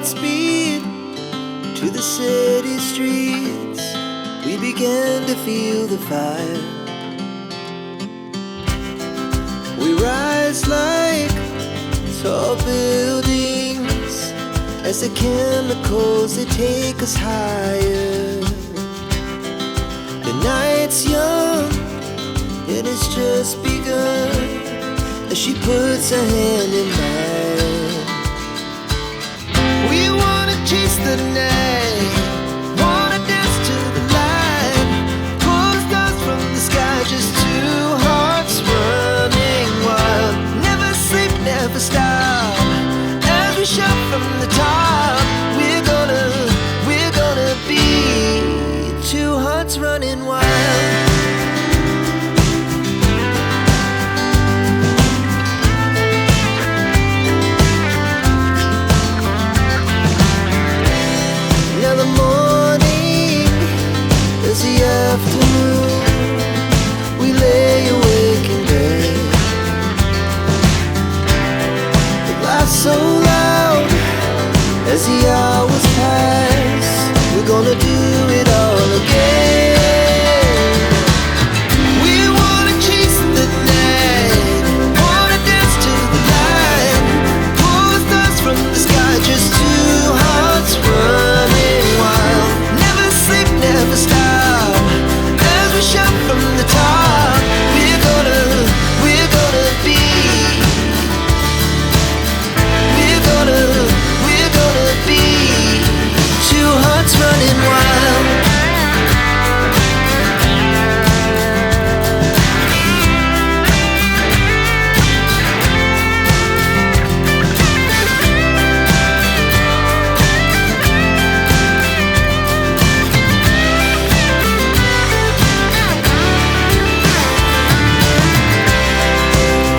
Godspeed to the city streets. We began to feel the fire. We rise like tall buildings as the chemicals, they take us higher. The night's young and it's just begun as she puts her hand in mine. We wanna chase the night, wanna dance to the light, pull the stars from the sky, just two hearts running wild. Never sleep, never stop, as we shout from the top. We're gonna be two hearts running wild. Now the morning is the afternoon. We lay awake in bed. The laughs so loud as the hours pass. We're gonna do it all again. We wanna chase the night, wanna dance to the light, pull the stars from the sky, just two hearts running wild. Never sleep, never stop, as we shout from the top. We're gonna be, we're gonna be two hearts running wild.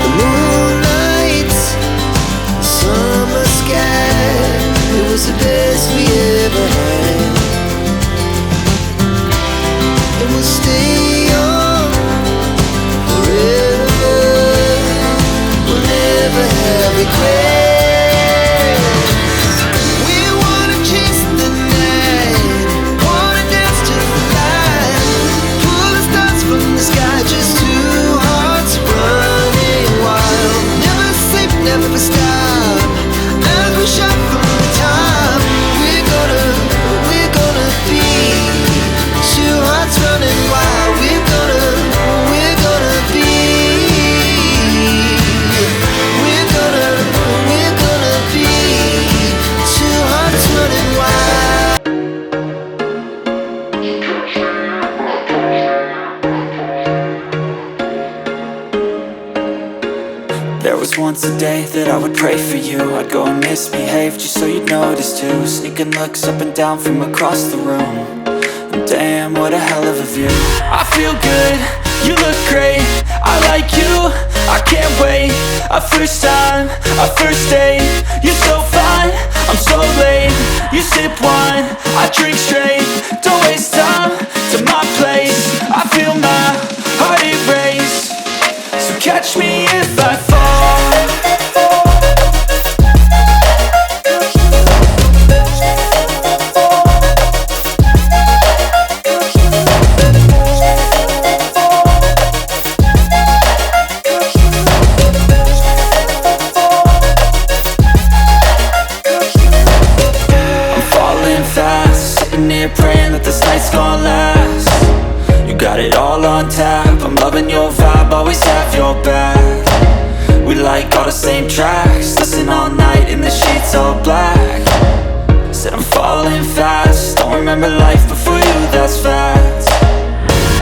The moonlight, summer sky, it was the best we ever had. And we'll stay on forever. We'll never have regrets. We wanna chase the night, wanna dance to the light, pull the stars from the sky, just two hearts running wild. Never sleep, never stop, as we shout from the top. We're gonna be two hearts running wild. We're gonna be, we're gonna be two hearts running wild. There was once a day that I would pray for you. I'd go and misbehave just so you'd notice too. Sneaking looks up and down from across the room. And damn, what a hell of a view. I feel good, you look great, I like you, I can't wait. A first time, a first date, you're so fine, I'm so late. You sip wine, I drink straight, don't waste time to my place. I feel my heart erase, so catch me if I fall. I'm falling fast, sitting here praying that this night's gonna last. You got it all on tap, I'm loving your vibe, always have your back. We like all the same tracks, listen all night in the sheets all black. Said I'm falling fast, don't remember life before you, that's fact.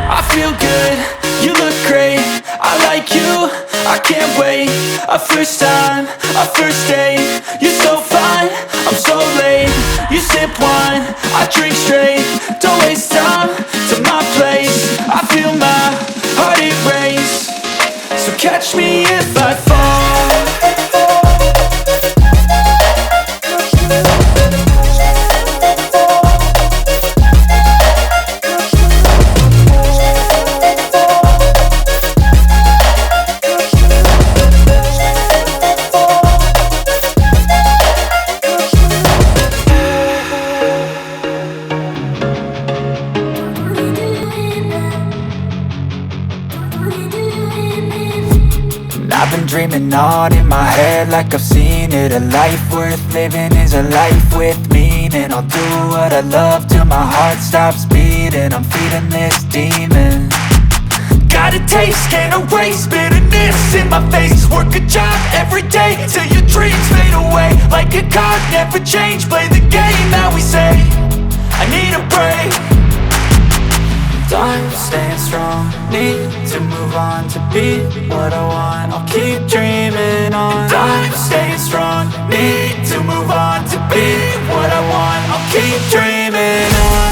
I feel good, you look great, I like you, I can't wait. A first time, a first date, you're so fine, I'm so late. You sip wine, I drink straight, don't waste time to my place. I feel my heart erase, so catch me if I fall. going on in my head like I've seen it. A life worth living is a life with meaning. I'll do what I love till my heart stops beating. I'm feeding this demon. Got a taste, can't erase bitterness in my face. Work a job every day till your dreams fade away. Like a card, never change, play the game that we say. I need a break. I'm staying strong, need to move on to be what I want. I'll keep dreaming on. I'm staying strong, need to move on to be what I want. I'll keep dreaming on.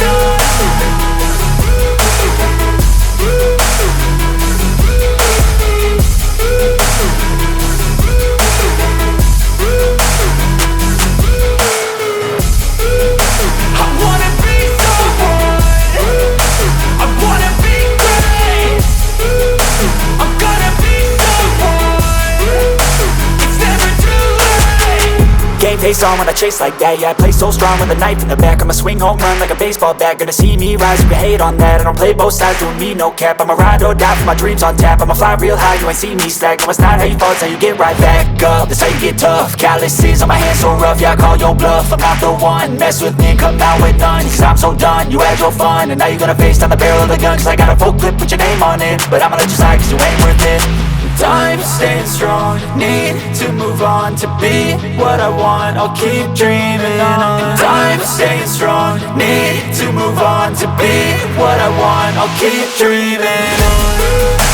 Face on when I chase like that, yeah, I play so strong with a knife in the back. I'ma swing home run like a baseball bat. Gonna see me rise, you can hate on that. I don't play both sides, doing me no cap. I'ma ride or die for my dreams on tap. I'ma fly real high, you ain't see me slack. No, it's not how you fall, it's how you get right back up. That's how you get tough. Calluses on my hands so rough, yeah, I call your bluff. I'm not the one, mess with me and come out with none. Cause I'm so done, you had your fun. And now you're gonna face down the barrel of the gun. Cause I got a full clip with your name on it. But I'ma let you slide cause you ain't worth it. I'm staying strong, need to move on to be what I want. I'll keep dreaming on. I'm staying strong, need to move on to be what I want. I'll keep dreaming on.